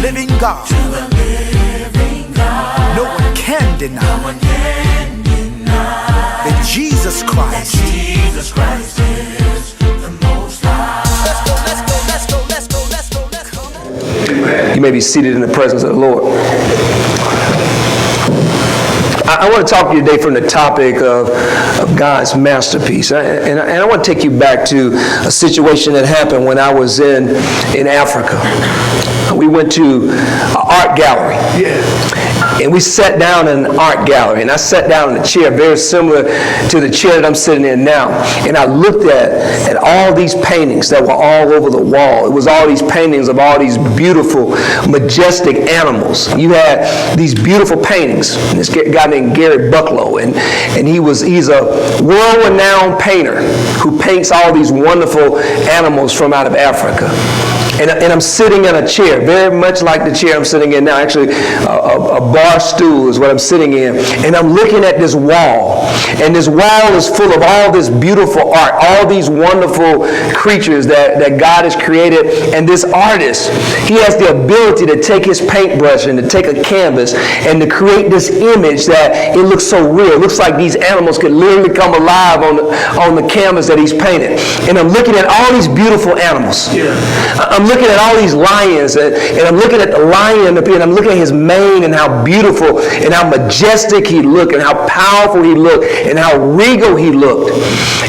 living God. No one can deny that Jesus Christ is the Most High. Let's go. You may be seated in the presence of the Lord. I want to talk to you today from the topic of God's masterpiece. And I want to take you back to a situation that happened when I was in Africa. We went to an art gallery. And we sat down in an art gallery, and I sat down in a chair very similar to the chair that I'm sitting in now. And I looked at all these paintings that were all over the wall. It was all these paintings of all these beautiful, majestic animals. You had these beautiful paintings. This guy named Gary Bucklow, and he's a world-renowned painter who paints all these wonderful animals from out of Africa. And I'm sitting in a chair, very much like the chair I'm sitting in now. Actually, a bar stool is what I'm sitting in. And I'm looking at this wall. And this wall is full of all this beautiful art, all these wonderful creatures that God has created. And this artist, he has the ability to take his paintbrush and to take a canvas and to create this image that it looks so real. It looks like these animals could literally come alive on the canvas that he's painted. And I'm looking at all these beautiful animals. I'm looking at all these lions, and I'm looking at the lion, and I'm looking at his mane and how beautiful and how majestic he looked and how powerful he looked and how regal he looked.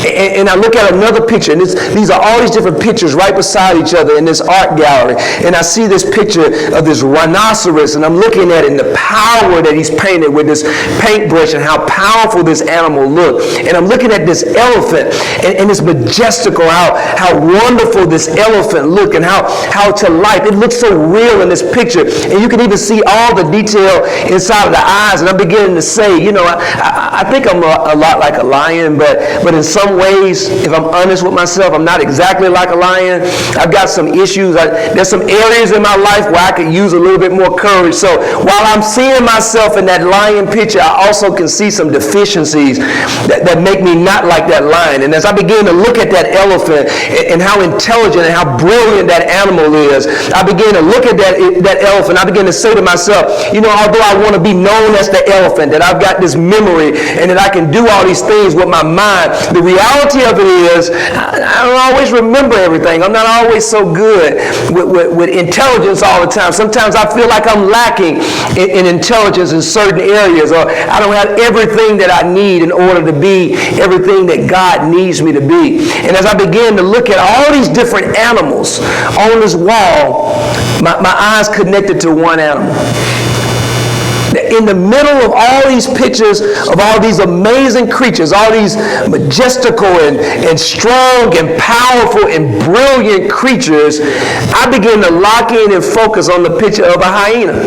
And I look at another picture, and these are all these different pictures right beside each other in this art gallery. And I see this picture of this rhinoceros, and I'm looking at it and the power that he's painted with this paintbrush and how powerful this animal looked. And I'm looking at this elephant and it's majestical, how wonderful this elephant looked and how to life. It looks so real in this picture. And you can even see all the detail inside of the eyes. And I'm beginning to say, I think I'm a lot like a lion, but in some ways, if I'm honest with myself, I'm not exactly like a lion. I've got some issues. There's some areas in my life where I could use a little bit more courage. So while I'm seeing myself in that lion picture, I also can see some deficiencies that make me not like that lion. And as I begin to look at that elephant and how intelligent and how brilliant that animal is, I began to look at that elephant. I began to say to myself, although I want to be known as the elephant, that I've got this memory and that I can do all these things with my mind, the reality of it is I don't always remember everything. I'm not always so good with intelligence all the time. Sometimes I feel like I'm lacking in intelligence in certain areas, or I don't have everything that I need in order to be everything that God needs me to be. And as I began to look at all these different animals on this wall, my eyes connected to one animal. In the middle of all these pictures of all these amazing creatures, all these majestical and strong and powerful and brilliant creatures, I began to lock in and focus on the picture of a hyena.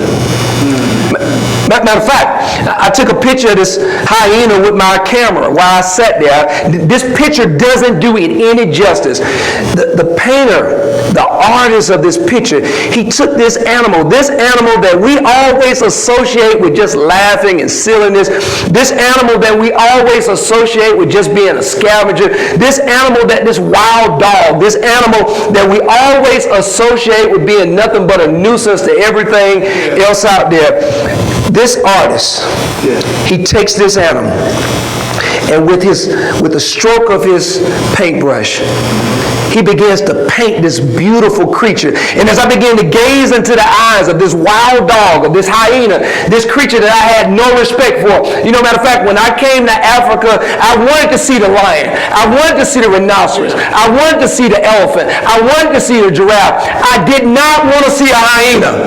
Matter of fact, I took a picture of this hyena with my camera while I sat there. This picture doesn't do it any justice. The painter, the artist of this picture, he took this animal that we always associate with just laughing and silliness, this animal that we always associate with just being a scavenger, this wild dog, this animal that we always associate with being nothing but a nuisance to everything else out there. This artist, he takes this animal, and with the stroke of his paintbrush, he begins to paint this beautiful creature. And as I began to gaze into the eyes of this wild dog, of this hyena, this creature that I had no respect for. Matter of fact, when I came to Africa, I wanted to see the lion. I wanted to see the rhinoceros. I wanted to see the elephant. I wanted to see the giraffe. I did not want to see a hyena.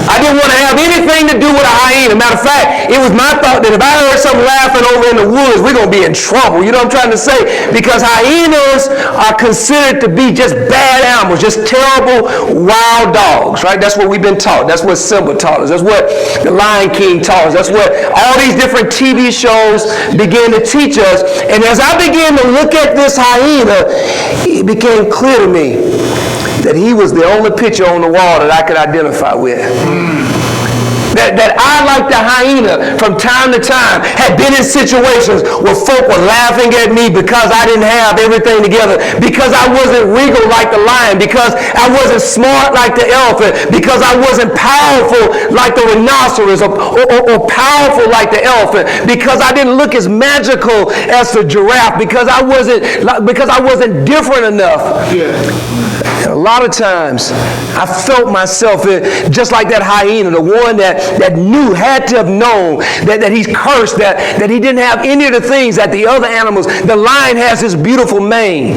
I didn't want to have anything to do with a hyena. Matter of fact, it was my thought that if I heard something laughing over in the woods, we're going to be in trouble. You know what I'm trying to say? Because hyenas are considered to be just bad animals, just terrible wild dogs, right? That's what we've been taught. That's what Simba taught us. That's what the Lion King taught us. That's what all these different TV shows began to teach us. And as I began to look at this hyena, it became clear to me that he was the only picture on the wall that I could identify with. that I, like the hyena, from time to time, had been in situations where folk were laughing at me because I didn't have everything together, because I wasn't regal like the lion, because I wasn't smart like the elephant, because I wasn't powerful like the rhinoceros, or powerful like the elephant, because I didn't look as magical as the giraffe, because I wasn't different enough. And a lot of times, I felt myself just like that hyena, the one that knew, had to have known that he's cursed, that he didn't have any of the things that the other animals. The lion has his beautiful mane,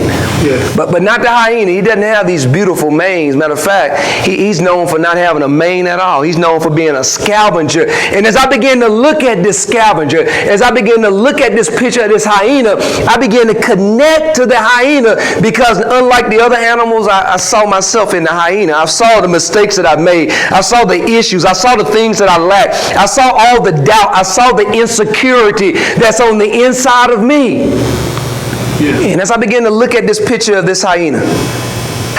but not the hyena. He doesn't have these beautiful manes. Matter of fact, he's known for not having a mane at all. He's known for being a scavenger. And as I began to look at this scavenger, as I began to look at this picture of this hyena, I began to connect to the hyena, because unlike the other animals, I saw myself in the hyena. I saw the mistakes that I made. I saw the issues. I saw the things that I lacked. I saw all the doubt. I saw the insecurity that's on the inside of me. And as I began to look at this picture of this hyena,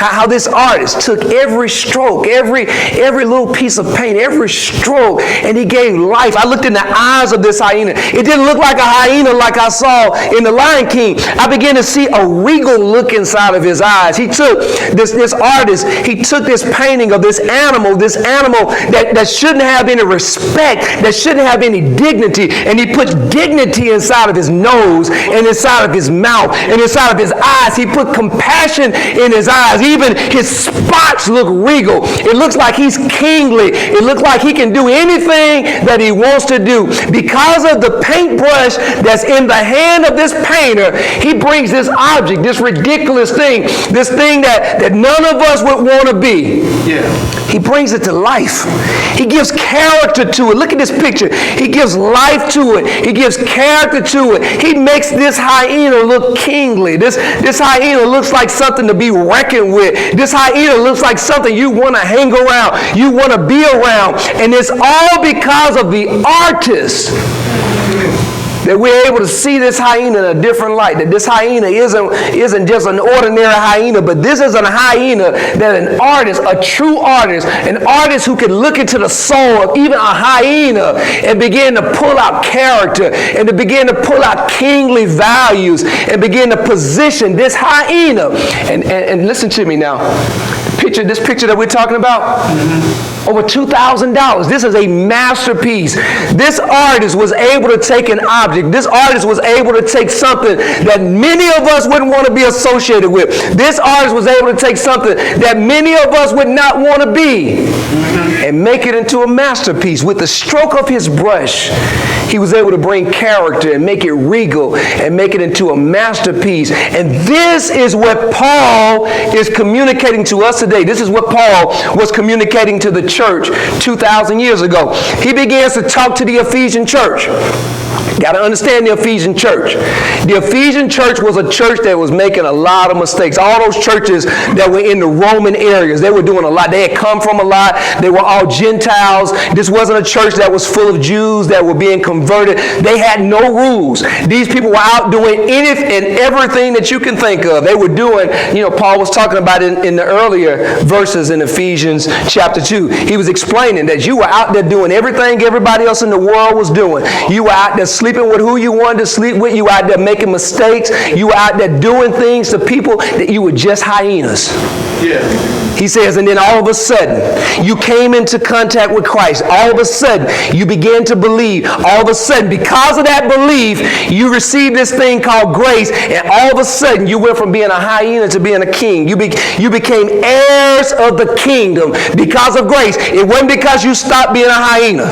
how this artist took every stroke, every little piece of paint, every stroke, and he gave life. I looked in the eyes of this hyena. It didn't look like a hyena like I saw in The Lion King. I began to see a regal look inside of his eyes. He took this artist, he took this painting of this animal that shouldn't have any respect, that shouldn't have any dignity, and he put dignity inside of his nose, and inside of his mouth, and inside of his eyes. He put compassion in his eyes. Even his spots look regal. It looks like he's kingly. It looks like he can do anything that he wants to do. Because of the paintbrush that's in the hand of this painter, he brings this object, this ridiculous thing, this thing that none of us would want to be. He brings it to life. He gives character to it. Look at this picture. He gives life to it. He gives character to it. He makes this hyena look kingly. This hyena looks like something to be reckoned with. This hyena looks like something you want to hang around, you want to be around. And it's all because of the artist that we're able to see this hyena in a different light. That this hyena isn't just an ordinary hyena, but this is a hyena that an artist, a true artist, an artist who can look into the soul of even a hyena and begin to pull out character and to begin to pull out kingly values and begin to position this hyena. And listen to me now. This picture that we're talking about, over $2,000. This is a masterpiece. This artist was able to take an object. This artist was able to take something that many of us wouldn't want to be associated with. This artist was able to take something that many of us would not want to be and make it into a masterpiece. With the stroke of his brush, he was able to bring character and make it regal and make it into a masterpiece. And this is what Paul is communicating to us today. This is what Paul was communicating to the church 2,000 years ago. He begins to talk to the Ephesian church. Got to understand the Ephesian church. The Ephesian church was a church that was making a lot of mistakes. All those churches that were in the Roman areas, they were doing a lot. They had come from a lot. They were all Gentiles. This wasn't a church that was full of Jews that were being converted. They had no rules. These people were out doing anything and everything that you can think of. They were doing, Paul was talking about in the earlier verses in Ephesians chapter 2. He was explaining that you were out there doing everything everybody else in the world was doing. You were out there sleeping with who you wanted to sleep with. You were out there making mistakes. You were out there doing things to people that you were just hyenas. He says, and then all of a sudden, you came into contact with Christ. All of a sudden, you began to believe. All of a sudden, because of that belief, you received this thing called grace. And all of a sudden, you went from being a hyena to being a king. You became heirs of the kingdom because of grace. It wasn't because you stopped being a hyena.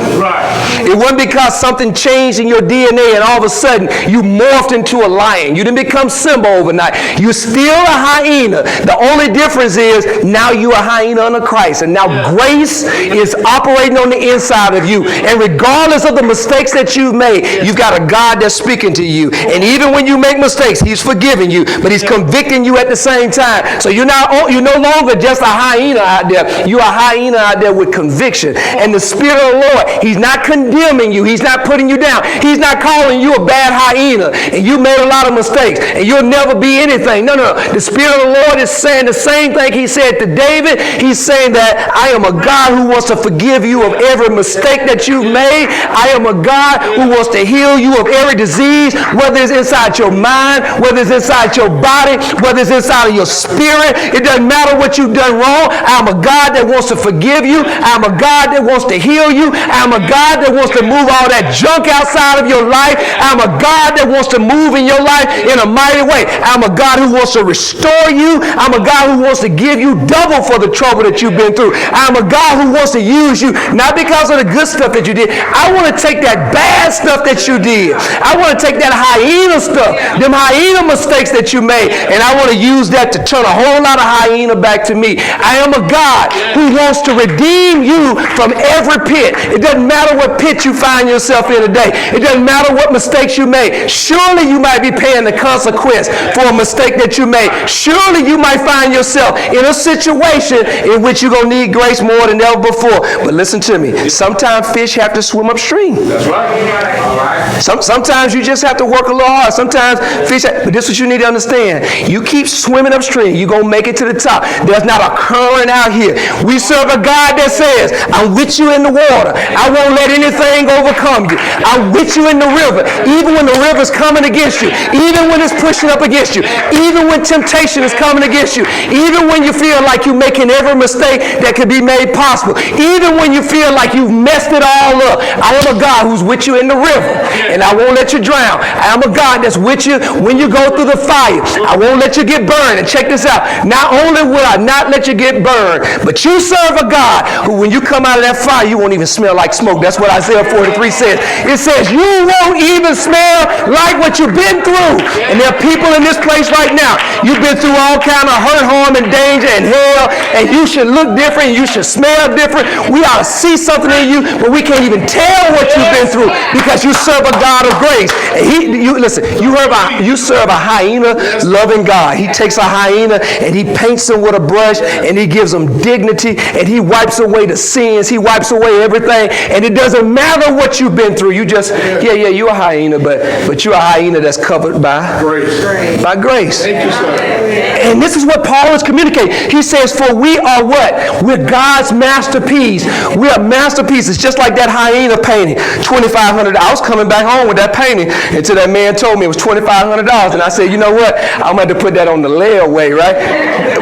It wasn't because something changed in your DNA and all of a sudden, you morphed into a lion. You didn't become Simba overnight. You're still a hyena. The only difference is now you are a hyena under Christ. And now grace is operating on the inside of you. And regardless of the mistakes that you've made, you've got a God that's speaking to you. And even when you make mistakes, he's forgiving you, but he's convicting you at the same time. So you're no longer just a hyena out there. You're a hyena out there with conviction. And the Spirit of the Lord, he's not condemning condemning you. He's not putting you down. He's not calling you a bad hyena and you made a lot of mistakes and you'll never be anything. No. The Spirit of the Lord is saying the same thing he said to David. He's saying that I am a God who wants to forgive you of every mistake that you've made. I am a God who wants to heal you of every disease, whether it's inside your mind, whether it's inside your body, whether it's inside of your spirit. It doesn't matter what you've done wrong. I'm a God that wants to forgive you. I'm a God that wants to heal you. I'm a God that wants to move all that junk outside of your life. I'm a God that wants to move in your life in a mighty way. I'm a God who wants to restore you. I'm a God who wants to give you double for the trouble that you've been through. I'm a God who wants to use you, not because of the good stuff that you did. I want to take that bad stuff that you did. I want to take that hyena stuff, them hyena mistakes that you made, and I want to use that to turn a whole lot of hyena back to me. I am a God who wants to redeem you from every pit. It doesn't matter what pit you find yourself in today. It doesn't matter what mistakes you made. Surely you might be paying the consequence for a mistake that you made. Surely you might find yourself in a situation in which you're going to need grace more than ever before. But listen to me. Sometimes fish have to swim upstream. That's right. All right. Sometimes you just have to work a little hard. Sometimes fish, but this is what you need to understand. You keep swimming upstream, you're going to make it to the top. There's not a current out here. We serve a God that says, I'm with you in the water. I won't let anything overcome you. I'm with you in the river. Even when the river's coming against you, even when it's pushing up against you, even when temptation is coming against you, even when you feel like you're making every mistake that could be made possible, even when you feel like you've messed it all up, I am a God who's with you in the river, and I won't let you drown. I am a God that's with you when you go through the fire. I won't let you get burned. And check this out. Not only will I not let you get burned, but you serve a God who, when you come out of that fire, you won't even smell like smoke. That's what Isaiah 43 says. It says you won't even smell like what you've been through. And there are people in this place right now. You've been through all kind of hurt, harm, and danger and hell, and you should look different. You should smell different. We ought to see something in you, but we can't even tell what you've been through because you serve a God of grace. And you serve a hyena-loving God. He takes a hyena and he paints them with a brush and he gives them dignity and he wipes away the sins. He wipes away everything, and it doesn't matter what you've been through. You just, you're a hyena, but you're a hyena that's covered by grace. By grace. Thank you, sir. And this is what Paul is communicating. He says, for we are what? We're God's masterpiece. We are masterpieces, just like that hyena painting. $2,500. I was coming back home with that painting until that man told me it was $2,500. And I said, you know what? I'm going to have to put that on the layaway, right?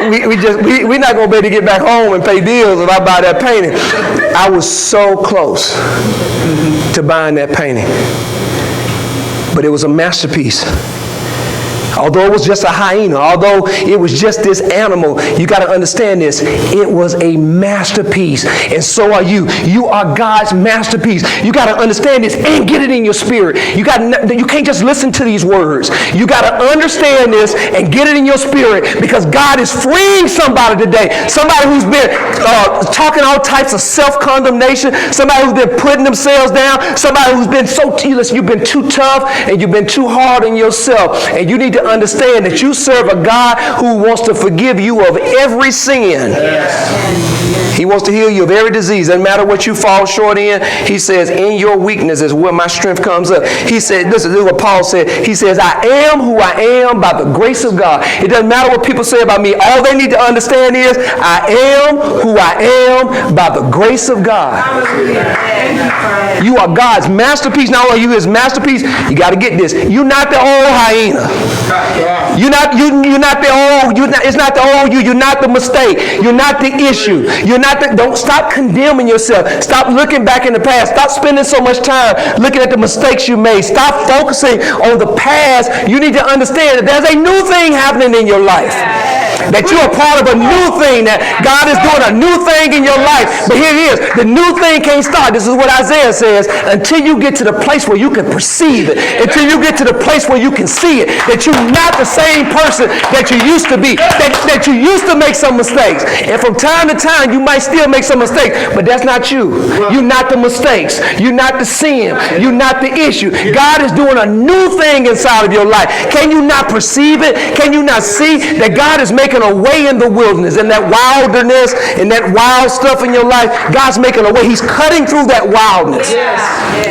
We're not going to be able to get back home and pay bills if I buy that painting. I was so close to buying that painting. But it was a masterpiece. Although it was just a hyena, although it was just this animal, you got to understand this. It was a masterpiece. And so are you. You are God's masterpiece. You got to understand this and get it in your spirit. You can't just listen to these words. You got to understand this and get it in your spirit, because God is freeing somebody today. Somebody who's been talking all types of self-condemnation. Somebody who's been putting themselves down. Somebody who's been you've been too tough and you've been too hard on yourself. And you need to understand that you serve a God who wants to forgive you of every sin. He wants to heal you of every disease. Doesn't matter what you fall short in. He says, in your weakness is where my strength comes up. He said, this is what Paul said. He says, I am who I am by the grace of God. It doesn't matter what people say about me. All they need to understand is, I am who I am by the grace of God. You are God's masterpiece. Not only are you his masterpiece, you got to get this. You're not the old hyena. You're not the old. It's not the old you. You're not the mistake. You're not the issue. Don't stop condemning yourself. Stop looking back in the past. Stop spending so much time looking at the mistakes you made. Stop focusing on the past. You need to understand that there's a new thing happening in your life. That you're a part of a new thing, that God is doing a new thing in your life. But here it is. The new thing can't start. This is what Isaiah says. Until you get to the place where you can perceive it. Until you get to the place where you can see it. That you're not the same person that you used to be. That you used to make some mistakes. And from time to time, you might still make some mistakes. But that's not you. You're not the mistakes. You're not the sin. You're not the issue. God is doing a new thing inside of your life. Can you not perceive it? Can you not see that God is making making a way in the wilderness, and that wilderness, and that wild stuff in your life. God's making a way. He's cutting through that wildness.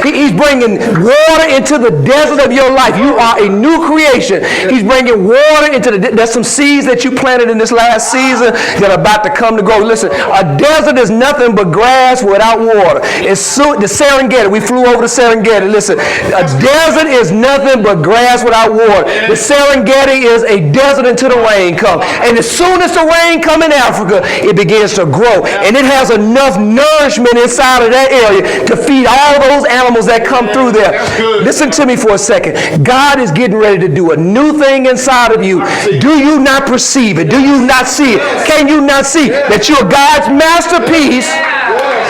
He's bringing water into the desert of your life. You are a new creation. He's bringing water into there's some seeds that you planted in this last season that are about to come to grow. Listen, a desert is nothing but grass without water. The Serengeti, we flew over the Serengeti. Listen, a desert is nothing but grass without water. The Serengeti is a desert until the rain comes. And as soon as the rain comes in Africa, it begins to grow. And it has enough nourishment inside of that area to feed all those animals that come through there. Listen to me for a second. God is getting ready to do a new thing inside of you. Do you not perceive it? Do you not see it? Can you not see that you're God's masterpiece?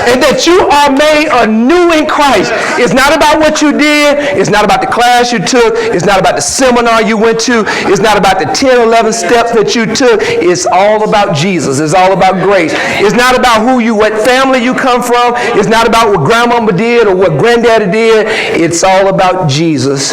And that you are made anew in Christ. It's not about what you did. It's not about the class you took. It's not about the seminar you went to. It's not about the 10, 11 steps that you took. It's all about Jesus. It's all about grace. It's not about what family you come from. It's not about what grandmama did or what granddaddy did. It's all about Jesus.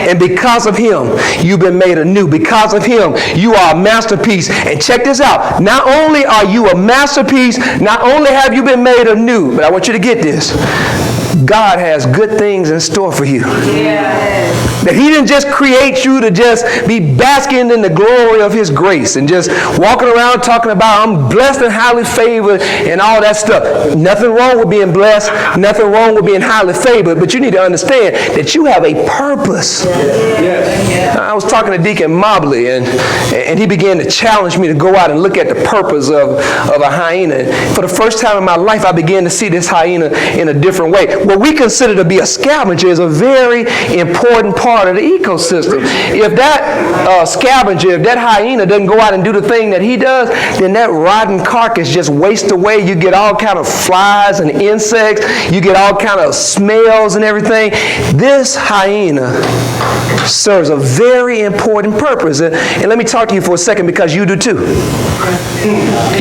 And because of him, you've been made anew. Because of him, you are a masterpiece. And check this out. Not only are you a masterpiece, not only have you been made anew, but I want you to get this. God has good things in store for you. That he didn't just create you to just be basking in the glory of his grace and just walking around talking about I'm blessed and highly favored and all that stuff. Nothing wrong with being blessed. Nothing wrong with being highly favored. But you need to understand that you have a purpose. I was talking to Deacon Mobley and he began to challenge me to go out and look at the purpose of a hyena. For the first time in my life, I began to see this hyena in a different way. What we consider to be a scavenger is a very important part of the ecosystem. If that scavenger, if that hyena doesn't go out and do the thing that he does, then that rotten carcass just wastes away. You get all kind of flies and insects. You get all kind of smells and everything. This hyena serves a very important purpose. And let me talk to you for a second because you do too.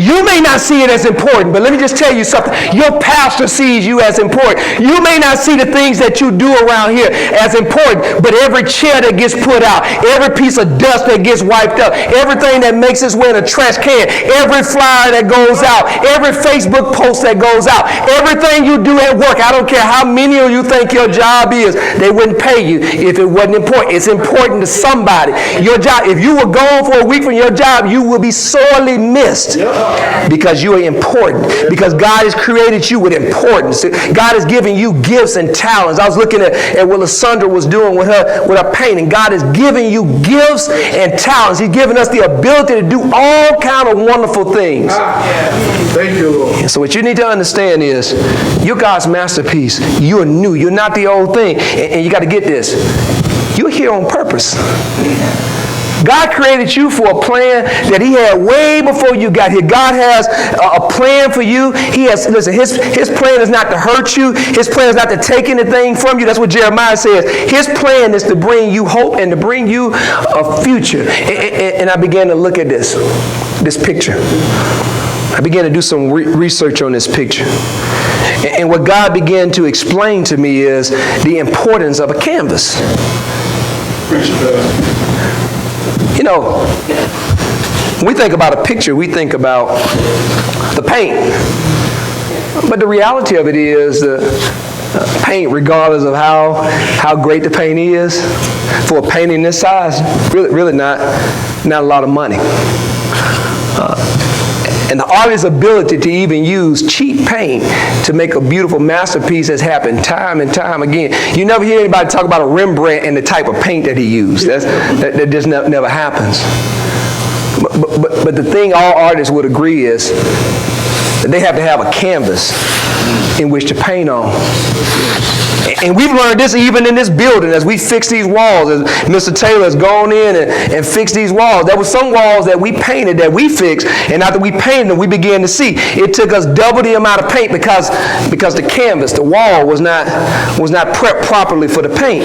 You may not see it as important, but let me just tell you something. Your pastor sees you as important. You may not see the things that you do around here as important, but every chair that gets put out, every piece of dust that gets wiped up, everything that makes its way in a trash can, every flyer that goes out, every Facebook post that goes out, everything you do at work, I don't care how menial you think your job is, they wouldn't pay you if it wasn't important. It's important to somebody. Your job, if you were gone for a week from your job, you will be sorely missed because you are important, because God has created you with importance. God has given you gifts and talents. I was looking at what Lysandra was doing with her painting. God has given you gifts and talents. He's given us the ability to do all kind of wonderful things. Thank you, Lord. So what you need to understand is you're God's masterpiece. You're new. You're not the old thing. And you got to get this. You're here on purpose. God created you for a plan that he had way before you got here. God has a plan for you. Listen, his plan is not to hurt you. His plan is not to take anything from you. That's what Jeremiah says. His plan is to bring you hope and to bring you a future. And I began to look at this picture. I began to do some research on this picture. And what God began to explain to me is the importance of a canvas. You know, when we think about a picture, we think about the paint. But the reality of it is paint, regardless of how great the paint is, for a painting this size, really not a lot of money. And the artist's ability to even use cheap paint to make a beautiful masterpiece has happened time and time again. You never hear anybody talk about a Rembrandt and the type of paint that he used. That just never happens. But the thing all artists would agree is that they have to have a canvas in which to paint on. And we've learned this even in this building as we fix these walls, as Mr. Taylor has gone in and fixed these walls. There were some walls that we painted, that we fixed, and after we painted them, we began to see it took us double the amount of paint because the canvas, the wall was not prepped properly for the paint.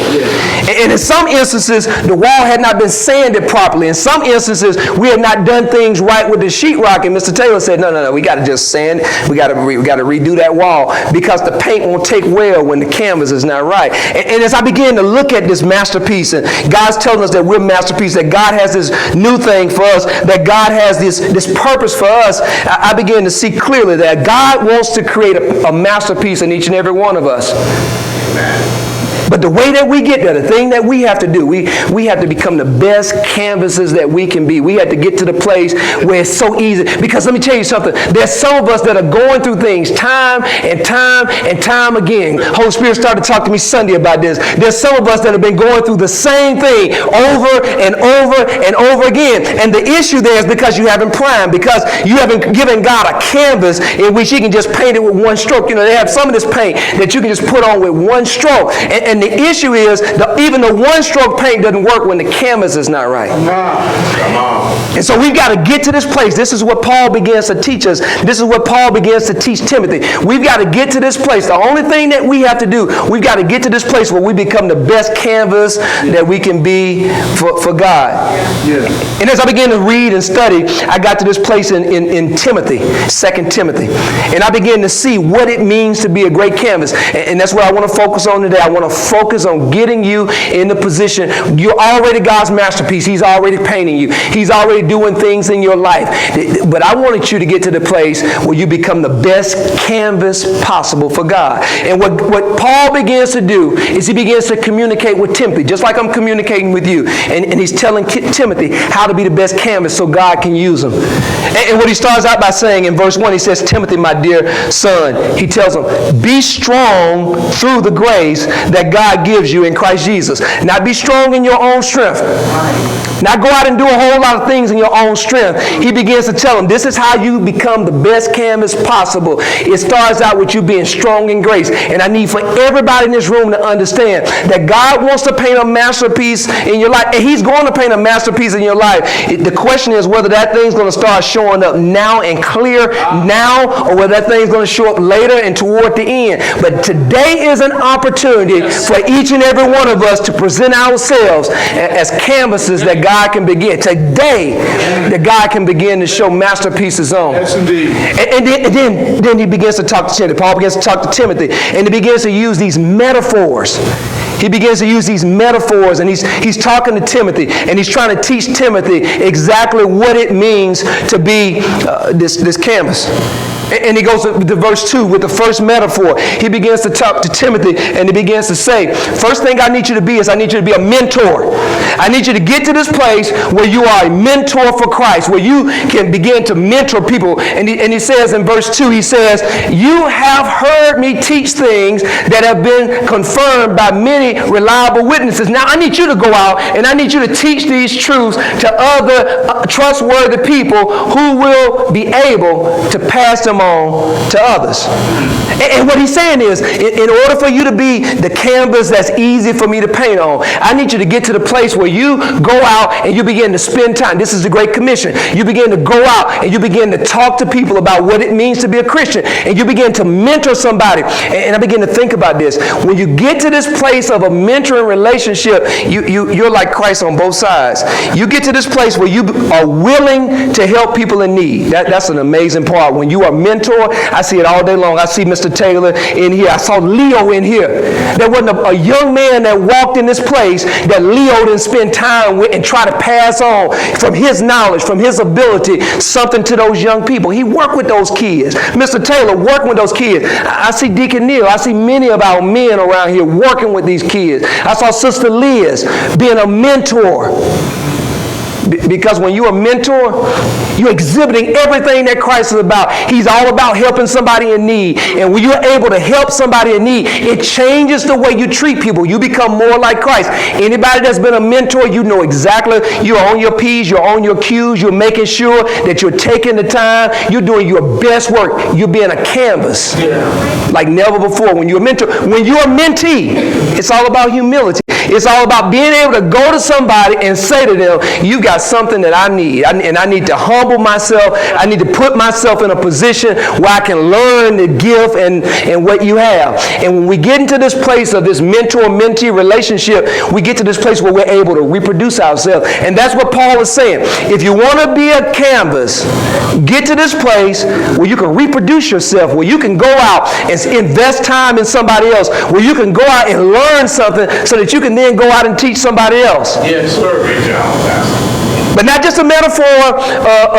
And in some instances, the wall had not been sanded properly. In some instances, we had not done things right with the sheetrock, and Mr. Taylor said, no, we got to just sand, we got to redo that wall because the paint won't take well when the canvas is not right. And as I began to look at this masterpiece, and God's telling us that we're masterpiece, that God has this new thing for us, that God has this purpose for us, I began to see clearly that God wants to create a masterpiece in each and every one of us. Amen. But the way that we get there, the thing that we have to do, we have to become the best canvases that we can be. We have to get to the place where it's so easy. Because let me tell you something. There's some of us that are going through things time and time and time again. Holy Spirit started to talk to me Sunday about this. There's some of us that have been going through the same thing over and over and over again. And the issue there is because you haven't primed, because you haven't given God a canvas in which He can just paint it with one stroke. You know, they have some of this paint that you can just put on with one stroke. And the issue is, even the one-stroke paint doesn't work when the canvas is not right. Come on. And so we've got to get to this place. This is what Paul begins to teach us. This is what Paul begins to teach Timothy. We've got to get to this place. The only thing that we have to do, we've got to get to this place where we become the best canvas that we can be for God. Yeah. And as I began to read and study, I got to this place in Timothy, 2 Timothy. And I began to see what it means to be a great canvas. And that's what I want to focus on today. I want to focus on getting you in the position. You're already God's masterpiece. He's already painting you. He's already doing things in your life. But I wanted you to get to the place where you become the best canvas possible for God. And what Paul begins to do is he begins to communicate with Timothy, just like I'm communicating with you. And he's telling Timothy how to be the best canvas so God can use him. And what he starts out by saying in verse 1, he says, Timothy, my dear son, he tells him, be strong through the grace that God gives you in Christ Jesus. Not be strong in your own strength. Not go out and do a whole lot of things in your own strength. He begins to tell him, this is how you become the best canvas possible. It starts out with you being strong in grace. And I need for everybody in this room to understand that God wants to paint a masterpiece in your life. And He's going to paint a masterpiece in your life. The question is whether that thing's going to start showing up now and clear now, or whether that thing's going to show up later and toward the end. But today is an opportunity for each and every one of us to present ourselves as canvases that God can begin. Today, that God can begin to show masterpieces on. Yes, indeed. And then he begins to talk to Timothy. Paul begins to talk to Timothy, and he begins to use these metaphors. He begins to use these metaphors, and he's talking to Timothy, and he's trying to teach Timothy exactly what it means to be this canvas. And he goes to verse 2 with the first metaphor. He begins to talk to Timothy, and he begins to say, first thing I need you to be is I need you to be a mentor. I need you to get to this place where you are a mentor for Christ, where you can begin to mentor people. And he says in verse 2, he says, you have heard me teach things that have been confirmed by many reliable witnesses. Now I need you to go out, and I need you to teach these truths to other trustworthy people who will be able to pass them on to others. And what he's saying is, in order for you to be the canvas that's easy for me to paint on, I need you to get to the place where you go out and you begin to spend time. This is the Great Commission. You begin to go out and you begin to talk to people about what it means to be a Christian. And you begin to mentor somebody. And I begin to think about this. When you get to this place of a mentoring relationship, you're like Christ on both sides. You get to this place where you are willing to help people in need. That's an amazing part. When you are mentor, I see it all day long. I see Mr. Taylor in here. I saw Leo in here. There wasn't a young man that walked in this place that Leo didn't spend time with and try to pass on from his knowledge, from his ability, something to those young people. He worked with those kids. Mr. Taylor working with those kids. I see Deacon Neal. I see many of our men around here working with these kids. I saw Sister Liz being a mentor. Because when you're a mentor, you're exhibiting everything that Christ is about. He's all about helping somebody in need. And when you're able to help somebody in need, it changes the way you treat people. You become more like Christ. Anybody that's been a mentor, you know exactly. You're on your P's, you're on your Q's, you're making sure that you're taking the time, you're doing your best work. You're being a canvas like never before. When you're a mentor, when you're a mentee, it's all about humility. It's all about being able to go to somebody and say to them, you got something that I need. And I need to humble myself. I need to put myself in a position where I can learn the gift and what you have. And when we get into this place of this mentor-mentee relationship, we get to this place where we're able to reproduce ourselves. And that's what Paul is saying. If you want to be a canvas, get to this place where you can reproduce yourself, where you can go out and invest time in somebody else, where you can go out and learn something so that you can then go out and teach somebody else. Yes, sir. Good job, Pastor. But not just a metaphor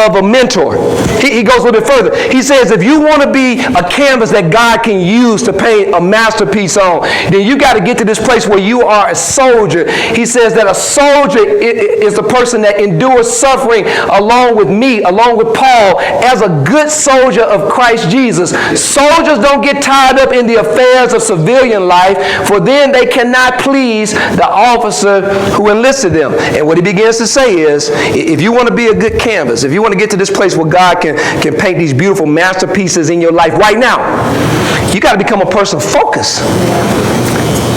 of a mentor. He goes a little bit further. He says if you want to be a canvas that God can use to paint a masterpiece on, then you got to get to this place where you are a soldier. He says that a soldier is a person that endures suffering along with me, along with Paul, as a good soldier of Christ Jesus. Soldiers don't get tied up in the affairs of civilian life, for then they cannot please the officer who enlisted them. And what he begins to say is, if you want to be a good canvas, if you want to get to this place where God can paint these beautiful masterpieces in your life right now, you got to become a person focused.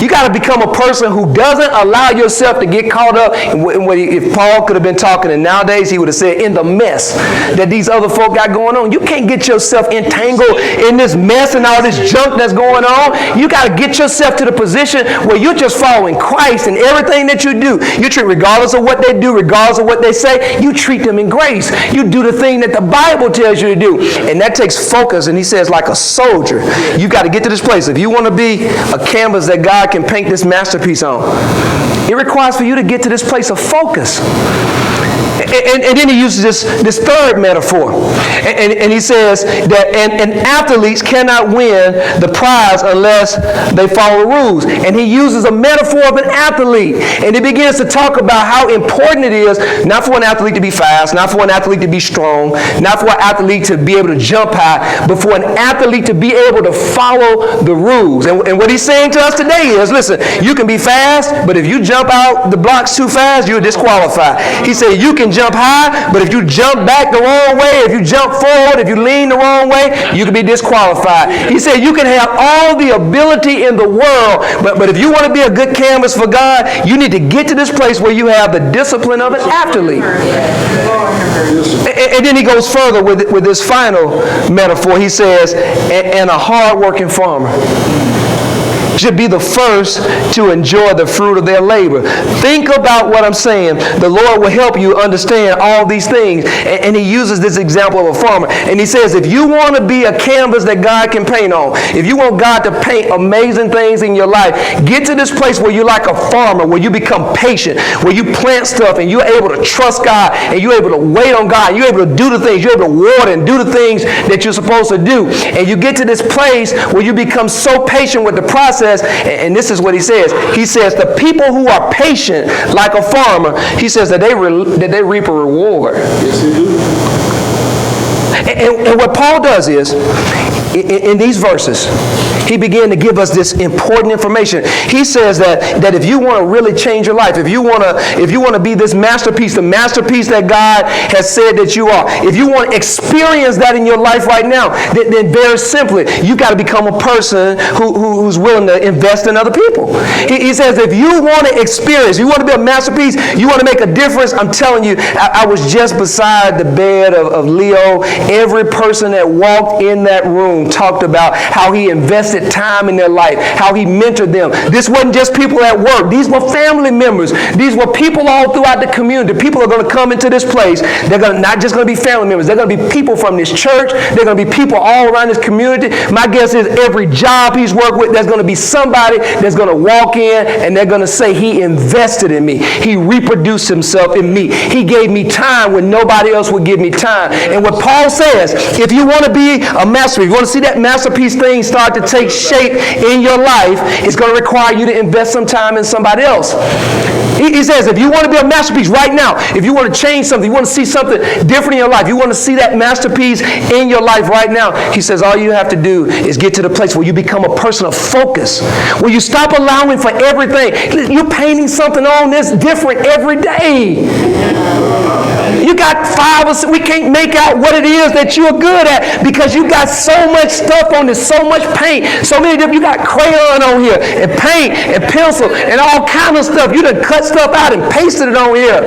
You got to become a person who doesn't allow yourself to get caught up. If Paul could have been talking, and nowadays he would have said, in the mess that these other folk got going on. You can't get yourself entangled in this mess and all this junk that's going on. You got to get yourself to the position where you're just following Christ in everything that you do. You treat, regardless of what they do, regardless of what they say, you treat them in grace. You do the thing that the Bible tells you to do. And that takes focus. And he says, like a soldier, you got to get to this place. If you want to be a canvas that God can paint this masterpiece on, it requires for you to get to this place of focus. And then he uses this third metaphor. And he says that and athletes cannot win the prize unless they follow the rules. And he uses a metaphor of an athlete. And he begins to talk about how important it is, not for an athlete to be fast, not for an athlete to be strong, not for an athlete to be able to jump high, but for an athlete to be able to follow the rules. And what he's saying to us today is, listen, you can be fast, but if you jump out the blocks too fast, you're disqualified. He said you can jump high, but if you jump back the wrong way, if you jump forward, if you lean the wrong way, you can be disqualified. He said you can have all the ability in the world, but if you want to be a good canvas for God, you need to get to this place where you have the discipline of an athlete. And then he goes further with this final metaphor. He says, and a hard-working farmer should be the first to enjoy the fruit of their labor. Think about what I'm saying. The Lord will help you understand all these things. And he uses this example of a farmer. And he says, if you want to be a canvas that God can paint on, if you want God to paint amazing things in your life, get to this place where you're like a farmer, where you become patient, where you plant stuff and you're able to trust God and you're able to wait on God. You're able to do the things. You're able to water and do the things that you're supposed to do. And you get to this place where you become so patient with the process. And this is what he says. He says the people who are patient like a farmer, he says that they reap a reward. Yes, they do. And what Paul does is, in these verses, he began to give us this important information. He says that if you want to really change your life, if you want to be this masterpiece, the masterpiece that God has said that you are, if you want to experience that in your life right now, then very simply, you got to become a person who's willing to invest in other people. He says if you want to experience, you want to be a masterpiece, you want to make a difference, I'm telling you, I was just beside the bed of Leo. Every person that walked in that room talked about how he invested time in their life, how he mentored them. This wasn't just people at work. These were family members. These were people all throughout the community. People are going to come into this place. They're not just going to be family members. They're going to be people from this church. They're going to be people all around this community. My guess is every job he's worked with, there's going to be somebody that's going to walk in and they're going to say, he invested in me. He reproduced himself in me. He gave me time when nobody else would give me time. And what Paul says, if you want to be a masterpiece, you want to see that masterpiece thing start to take shape in your life, it's going to require you to invest some time in somebody else. He says, if you want to be a masterpiece right now, if you want to change something, you want to see something different in your life, you want to see that masterpiece in your life right now, he says all you have to do is get to the place where you become a person of focus, where you stop allowing for everything. You're painting something on that's different every day. You got 5 or 6, we can't make out what it is that you're good at because you got so much stuff on this, so much paint. So many different, you got crayon on here, and paint, and pencil, and all kind of stuff. You done cut stuff out and pasted it on here.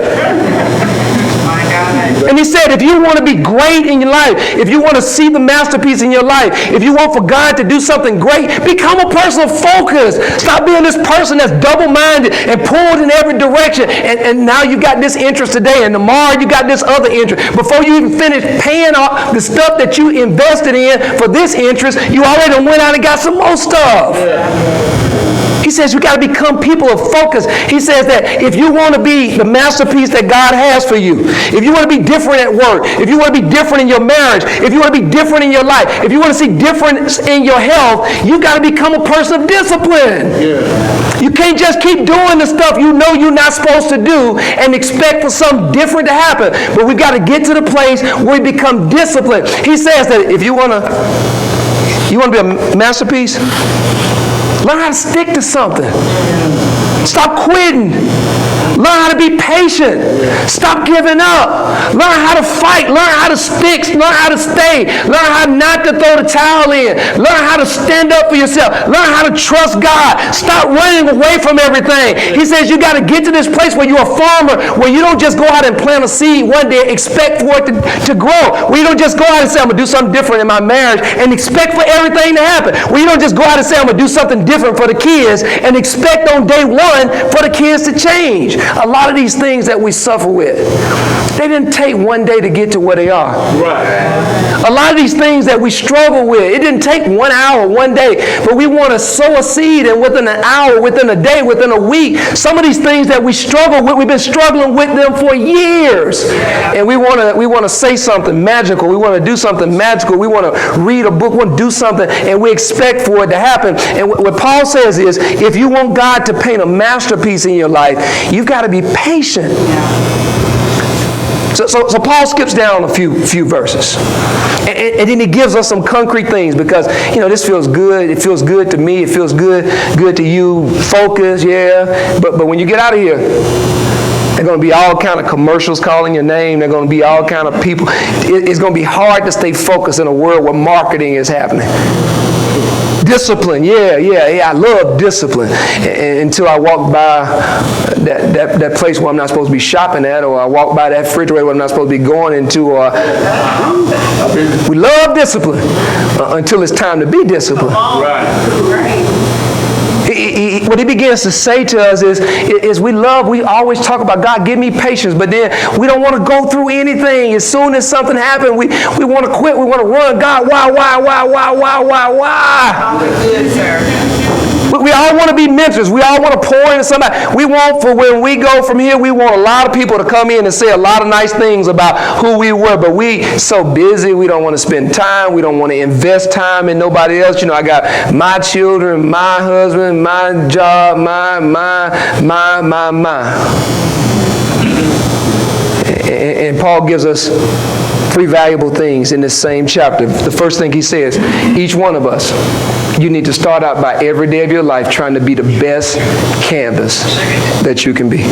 And he said, if you want to be great in your life, if you want to see the masterpiece in your life, if you want for God to do something great, become a person of focus. Stop being this person that's double-minded and pulled in every direction. And now you got this interest today, and tomorrow you got this other interest. Before you even finish paying off the stuff that you invested in for this interest, you already went out and got some more stuff. He says you got to become people of focus. He says that if you want to be the masterpiece that God has for you, if you want to be different at work, if you want to be different in your marriage, if you want to be different in your life, if you want to see difference in your health, you got to become a person of discipline. Yeah. You can't just keep doing the stuff you know you're not supposed to do and expect for something different to happen. But we've got to get to the place where we become disciplined. He says that if you want to be a masterpiece, learn how to stick to something. Stop quitting. Learn how to be patient. Stop giving up. Learn how to fight. Learn how to stick. Learn how to stay. Learn how not to throw the towel in. Learn how to stand up for yourself. Learn how to trust God. Stop running away from everything. He says you got to get to this place where you're a farmer, where you don't just go out and plant a seed one day, expect for it to grow. Where you don't just go out and say, I'm going to do something different in my marriage and expect for everything to happen. Where you don't just go out and say, I'm going to do something different for the kids and expect on day one for the kids to change. A lot of these things that we suffer with, they didn't take one day to get to where they are. Right. A lot of these things that we struggle with, it didn't take 1 hour, one day, but we want to sow a seed, and within an hour, within a day, within a week, some of these things that we struggle with, we've been struggling with them for years. And we want to say something magical. We want to do something magical. We want to read a book, we want to do something, and we expect for it to happen. And what Paul says is, if you want God to paint a masterpiece in your life, you've got to be patient. So Paul skips down a few verses. And then he gives us some concrete things because, this feels good. It feels good to me. It feels good to you. Focus, yeah. But when you get out of here, there are going to be all kind of commercials calling your name. There are going to be all kind of people. It's going to be hard to stay focused in a world where marketing is happening. Discipline, yeah. I love discipline. Until I walk by that place where I'm not supposed to be shopping at, or I walk by that refrigerator where I'm not supposed to be going into. We love discipline until it's time to be disciplined. Right. What he begins to say to us is we always talk about, God, give me patience, but then we don't want to go through anything. As soon as something happens, we want to quit, we want to run. God, why? Good, sir. We all want to be mentors. We all want to pour into somebody. We want, for when we go from here, we want a lot of people to come in and say a lot of nice things about who we were, but we so busy, we don't want to spend time. We don't want to invest time in nobody else. I got my children, my husband, my job, my. And Paul gives us 3 valuable things in this same chapter. The first thing he says, each one of us, you need to start out by every day of your life trying to be the best canvas that you can be.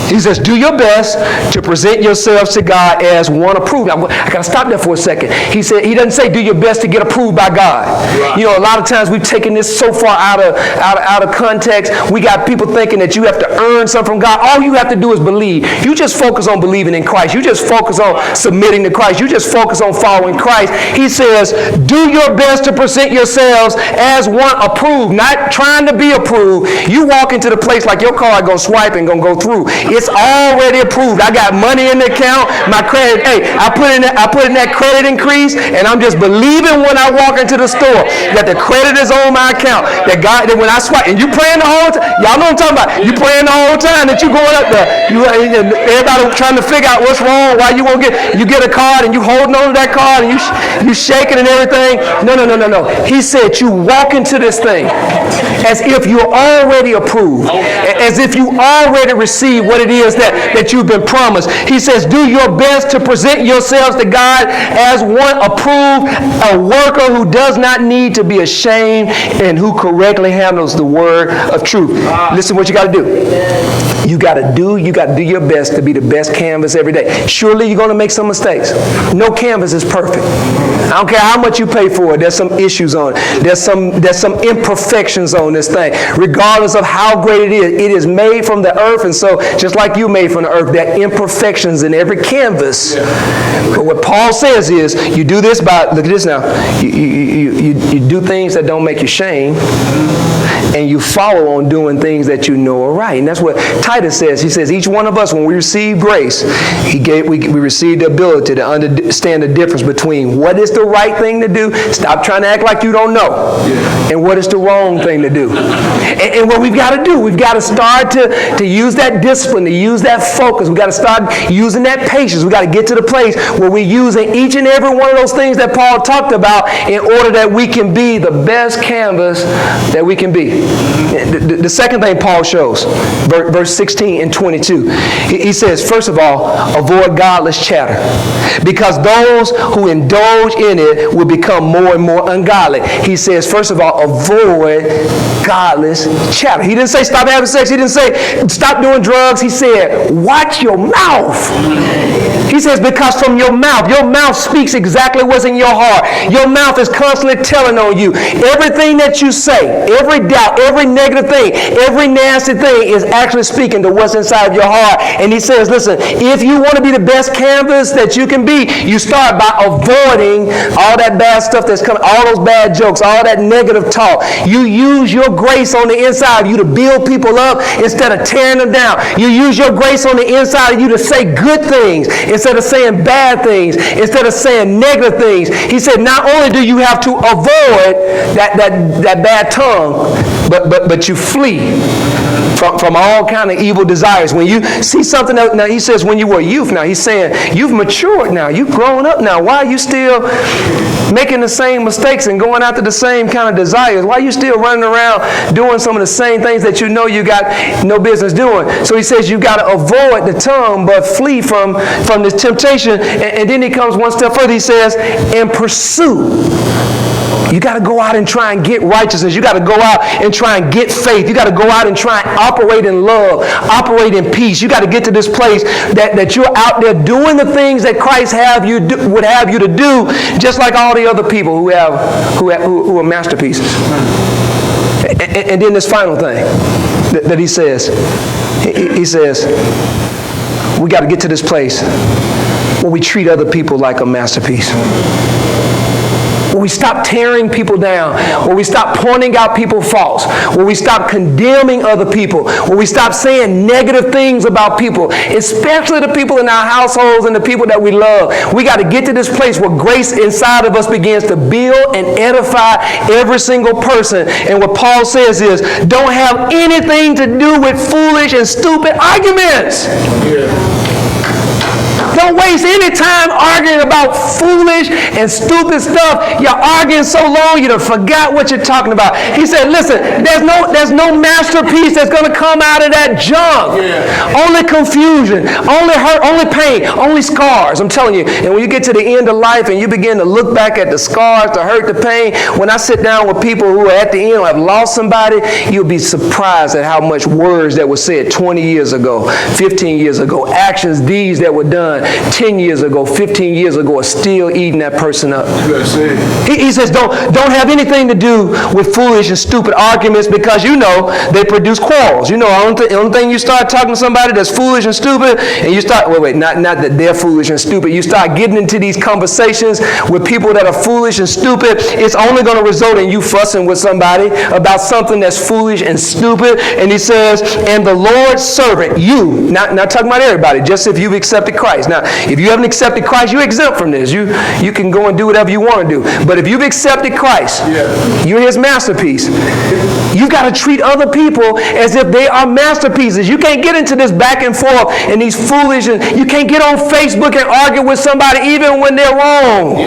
He says, do your best to present yourselves to God as one approved. I got to stop there for a second. He doesn't say do your best to get approved by God. Right. A lot of times we've taken this so far out of context. We got people thinking that you have to earn something from God. All you have to do is believe. You just focus on believing in Christ. You just focus on submitting to Christ. You just focus on following Christ. He says, do your best to present yourselves as one approved, not trying to be approved. You walk into the place like your card going to swipe and going to go through. It's already approved. I got money in the account. My credit, I put in that credit increase, and I'm just believing when I walk into the store that the credit is on my account. That when I swipe, and you praying the whole time. Y'all know what I'm talking about. You praying the whole time that you going up there. Everybody trying to figure out what's wrong, why you won't you get a card and you holding on to that card and you shaking and everything. No. He said you walk into this thing as if you're already approved, as if you already received what it is that you've been promised. He says, do your best to present yourselves to God as one approved, a worker who does not need to be ashamed and who correctly handles the word of truth. Listen what you got to do. You got to do your best to be the best canvas every day. Surely you're going to make some mistakes. No canvas is perfect. I don't care how much you pay for it. There's some issues on it. There's some imperfections on this thing. Regardless of how great it is made from the earth, and so just like you made from the earth, there are imperfections in every canvas. But what Paul says is, you do this by, look at this now, you do things that don't make you shame, and you follow on doing things that you know are right. And that's what Titus says. He says, each one of us, when we receive grace, we received the ability to understand the difference between what is the right thing to do, stop trying to act like you don't know, and what is the wrong thing to do. And what we've got to do, we've got to start to use that discipline, to use that focus. We've got to start using that patience. We've got to get to the place where we're using each and every one of those things that Paul talked about in order that we can be the best canvas that we can be. The second thing Paul shows, verse 16 and 22, he says, first of all, avoid godless chatter, because those who indulge in it will become more and more ungodly. He says, first of all, avoid godless chatter. He didn't say stop having sex. He didn't say stop doing drugs. He said, watch your mouth. He says, because from your mouth speaks exactly what's in your heart. Your mouth is constantly telling on you. Everything that you say, every doubt, every negative thing, every nasty thing is actually speaking to what's inside of your heart. And he says, listen, if you want to be the best canvas that you can be, you start by avoiding all that bad stuff that's coming, all those bad jokes, all that negative talk. You use your grace on the inside of you to build people up instead of tearing them down. You use your grace on the inside of you to say good things instead of saying bad things, instead of saying negative things. He said, not only do you have to avoid that bad tongue, but you flee from all kind of evil desires. When you see something, now he says when you were a youth, now he's saying you've matured now, you've grown up now. Why are you still making the same mistakes and going after the same kind of desires? Why are you still running around doing some of the same things that you know you got no business doing? So he says you got to avoid the tongue, but flee from this temptation. And then he comes one step further. He says, and pursue. You got to go out and try and get righteousness. You got to go out and try and get faith. You got to go out and try and operate in love, operate in peace. You got to get to this place that you're out there doing the things that Christ would have you to do, just like all the other people who are masterpieces. And then this final thing that he says, we got to get to this place where we treat other people like a masterpiece. Where we stop tearing people down, where we stop pointing out people's faults, where we stop condemning other people, where we stop saying negative things about people, especially the people in our households and the people that we love. We got to get to this place where grace inside of us begins to build and edify every single person. And what Paul says is, don't have anything to do with foolish and stupid arguments. Don't waste any time arguing about foolish and stupid stuff. You're arguing so long you done forgot what you're talking about. He said, listen, there's no masterpiece that's going to come out of that junk. Only confusion, only hurt, only pain, only scars. I'm telling you. And when you get to the end of life and you begin to look back at the scars, the hurt, the pain, when I sit down with people who are at the end, who have lost somebody, you'll be surprised at how much words that were said 20 years ago, 15 years ago, actions, deeds that were done 10 years ago, 15 years ago, are still eating that person up. He says, don't have anything to do with foolish and stupid arguments, because you know they produce quarrels. You know, the only thing you start talking to somebody that's foolish and stupid, and you start, not that they're foolish and stupid, you start getting into these conversations with people that are foolish and stupid, it's only going to result in you fussing with somebody about something that's foolish and stupid. And he says, and the Lord's servant, you, not talking about everybody, just if you've accepted Christ. Now, Now, if you haven't accepted Christ, you're exempt from this. You can go and do whatever you want to do. But if you've accepted Christ, you're his masterpiece. You've got to treat other people as if they are masterpieces. You can't get into this back and forth and these foolish, and you can't get on Facebook and argue with somebody even when they're wrong.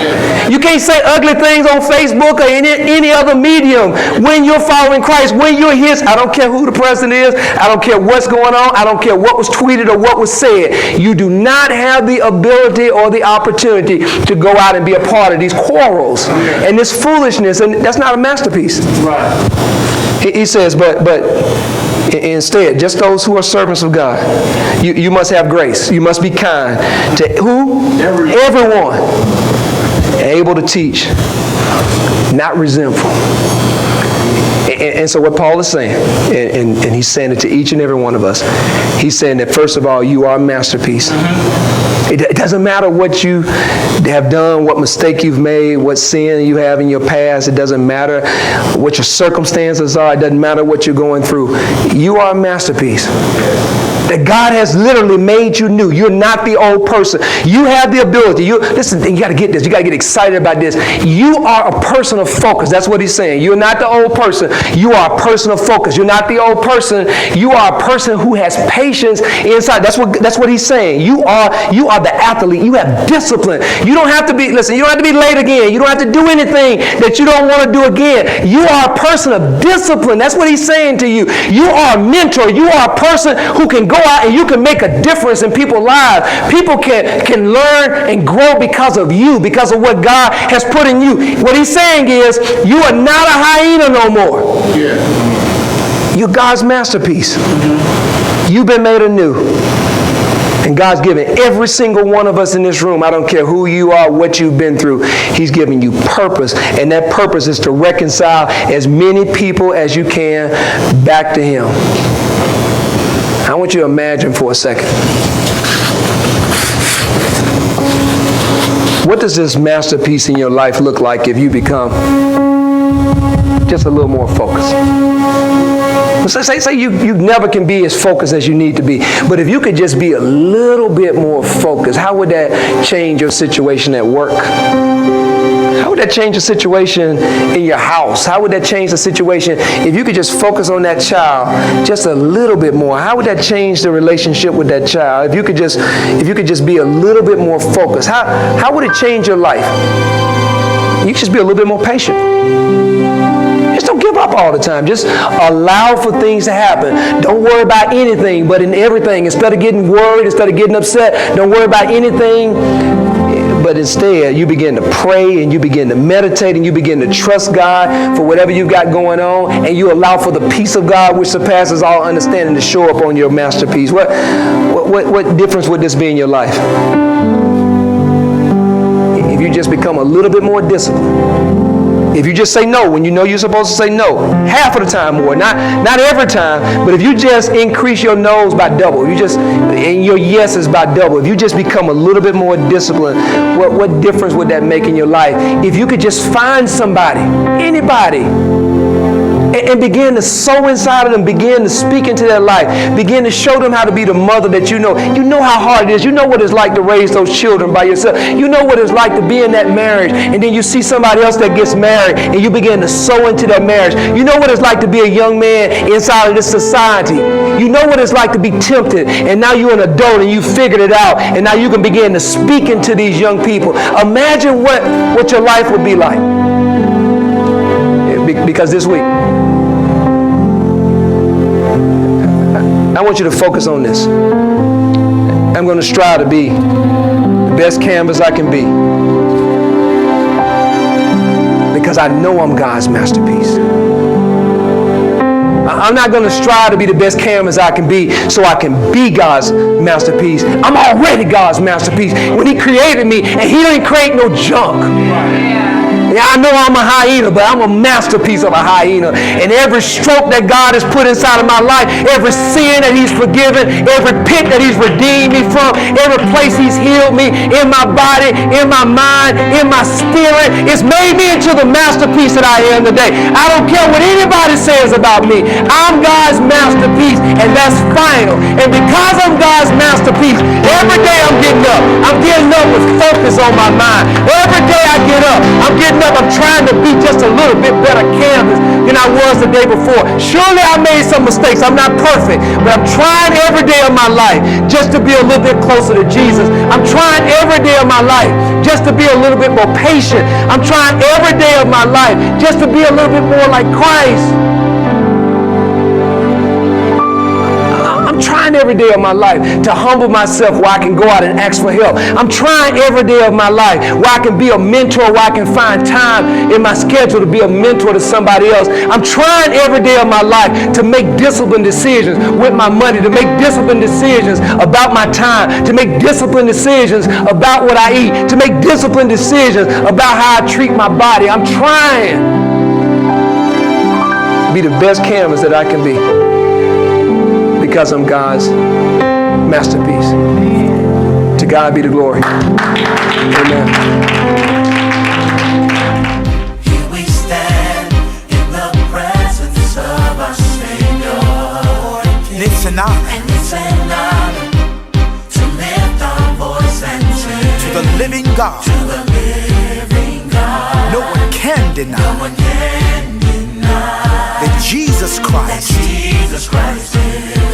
You can't say ugly things on Facebook or any other medium when you're following Christ, when you're his. I don't care who the president is. I don't care what's going on. I don't care what was tweeted or what was said. You do not have the ability or the opportunity to go out and be a part of these quarrels and this foolishness, and that's not a masterpiece. Right. He says, but instead, just those who are servants of God. You must have grace. You must be kind to who? Everyone. Able to teach. Not resentful. And so what Paul is saying, and he's saying it to each and every one of us, he's saying that first of all, you are a masterpiece. It doesn't matter what you have done, what mistake you've made, what sin you have in your past. It doesn't matter what your circumstances are. It doesn't matter what you're going through. You are a masterpiece. That God has literally made you new. You're not the old person. You have the ability. Listen, you got to get this. You got to get excited about this. You are a person of focus. That's what he's saying. You're not the old person. You are a person of focus. You're not the old person. You are a person who has patience inside. That's what he's saying. You are the athlete. You have discipline. You don't have to be, listen, you don't have to be late again. You don't have to do anything that you don't want to do again. You are a person of discipline. That's what he's saying to you. You are a mentor. You are a person who can go out and you can make a difference in people's lives. People can learn and grow because of you, because of what God has put in you. What he's saying is, you are not a hyena no more. Yeah. You're God's masterpiece. You've been made anew. And God's given every single one of us in this room, I don't care who you are, what you've been through, he's given you purpose. And that purpose is to reconcile as many people as you can back to him. I want you to imagine for a second. What does this masterpiece in your life look like if you become just a little more focused? Say you never can be as focused as you need to be. But if you could just be a little bit more focused, how would that change your situation at work? How would that change the situation in your house? How would that change the situation if you could just focus on that child just a little bit more? How would that change the relationship with that child? If you could just be a little bit more focused, how would it change your life? You could just be a little bit more patient. Just don't give up all the time. Just allow for things to happen. Don't worry about anything, but in everything. Instead of getting worried, instead of getting upset, don't worry about anything. But instead, you begin to pray and you begin to meditate and you begin to trust God for whatever you've got going on, and you allow for the peace of God which surpasses all understanding to show up on your masterpiece. What difference would this be in your life? If you just become a little bit more disciplined. If you just say no when you know you're supposed to say no, half of the time more, not every time, but if you just increase your no's by double, and your yeses by double, if you just become a little bit more disciplined, what difference would that make in your life? If you could just find somebody, anybody, and begin to sow inside of them, begin to speak into their life, begin to show them how to be the mother that you know. You know how hard it is. You know what it's like to raise those children by yourself. You know what it's like to be in that marriage, and then you see somebody else that gets married, and you begin to sow into that marriage. You know what it's like to be a young man inside of this society. You know what it's like to be tempted, and now you're an adult and you figured it out, and now you can begin to speak into these young people. Imagine what your life would be like. Because this week, I want you to focus on this. I'm going to strive to be the best canvas I can be, because I know I'm God's masterpiece. I'm not going to strive to be the best canvas I can be so I can be God's masterpiece. I'm already God's masterpiece when he created me, and he didn't create no junk. Yeah, I know I'm a hyena, but I'm a masterpiece of a hyena. And every stroke that God has put inside of my life, every sin that he's forgiven, every pit that he's redeemed me from, every place he's healed me, in my body, in my mind, in my spirit, it's made me into the masterpiece that I am today. I don't care what anybody says about me. I'm God's masterpiece, and that's final. And because I'm God's masterpiece, every day I'm getting up. I'm getting up with focus on my mind. Every day I get up, I'm getting up, I'm trying to be just a little bit better canvas than I was the day before. Surely I made some mistakes. I'm not perfect, but I'm trying every day of my life just to be a little bit closer to Jesus. I'm trying every day of my life just to be a little bit more patient. I'm trying every day of my life just to be a little bit more like Christ. I'm trying every day of my life to humble myself where I can go out and ask for help. I'm trying every day of my life where I can be a mentor, where I can find time in my schedule to be a mentor to somebody else. I'm trying every day of my life to make disciplined decisions with my money, to make disciplined decisions about my time, to make disciplined decisions about what I eat, to make disciplined decisions about how I treat my body. I'm trying to be the best canvas that I can be, because I'm God's masterpiece. To God be the glory. Amen. Here we stand in the presence of our Savior. It's an honor And it's an honor to lift our voice and sing to the living God. to the living God. No one can deny No one can deny that Jesus Christ Jesus Christ is